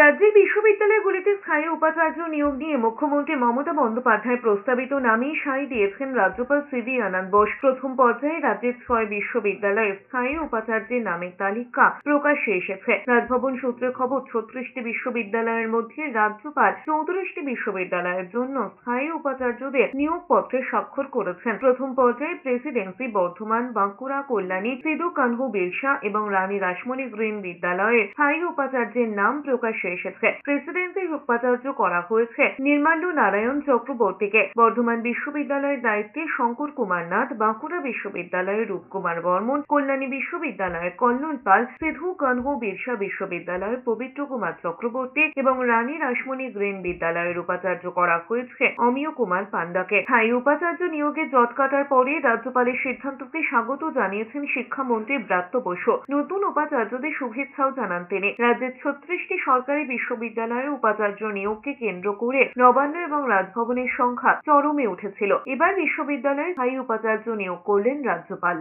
রাজ্যের বিশ্ববিদ্যালয়গুলিতে স্থায়ী উপাচার্য নিয়োগ নিয়ে মুখ্যমন্ত্রী মমতা বন্দ্যোপাধ্যায় প্রস্তাবিত নামেই সায় দিয়েছেন রাজ্যপাল সিভি আনন্দ বোস। প্রথম পর্যায়ে রাজ্যের 6 বিশ্ববিদ্যালয়ে স্থায়ী উপাচার্যের নামের তালিকা প্রকাশ্যে এসেছে। রাজভবন সূত্রে খবর, 36টি বিশ্ববিদ্যালয়ের মধ্যে রাজ্যপাল 34টি বিশ্ববিদ্যালয়ের জন্য স্থায়ী উপাচার্যদের নিয়োগপত্রে স্বাক্ষর করেছেন। প্রথম পর্যায়ে প্রেসিডেন্সি, বর্ধমান, বাঁকুড়া, কল্যাণী, সিধু কানহু বিরসা এবং রানী রাসমণি গ্রিন বিদ্যালয়ে স্থায়ী উপাচার্যের নাম প্রকাশ্যে এসেছে। প্রেসিডেন্সির উপাচার্য করা হয়েছে নির্মাল্য নারায়ণ চক্রবর্তীকে। বর্ধমান বিশ্ববিদ্যালয়ের দায়িত্বে শঙ্কর কুমার নাথ, বাঁকুড়া বিশ্ববিদ্যালয়ের রূপকুমার বর্মন, কল্যাণী বিশ্ববিদ্যালয়ের কল্লোল পাল, সিধু কানহু বিরসা বিশ্ববিদ্যালয়ের পবিত্র কুমার চক্রবর্তী এবং রানী রাসমণি গ্রিন বিদ্যালয়ের উপাচার্য করা হয়েছে অমিয় কুমার পান্ডাকে। স্থায়ী উপাচার্য নিয়োগে জট কাটার পরে রাজ্যপালের সিদ্ধান্তকে স্বাগত জানিয়েছেন শিক্ষামন্ত্রী ব্রাত্য বসু। নতুন উপাচার্যদের শুভেচ্ছাও জানান তিনি। রাজ্যের 36টি সরকারি বিশ্ববিদ্যালয়ে উপাচার্য নিয়োগকে কেন্দ্র করে নবান্ন এবং রাজভবনের সংখ্যা চরমে উঠেছিল। এবার বিশ্ববিদ্যালয়ে স্থায়ী উপাচার্য নিয়োগ করলেন রাজ্যপাল।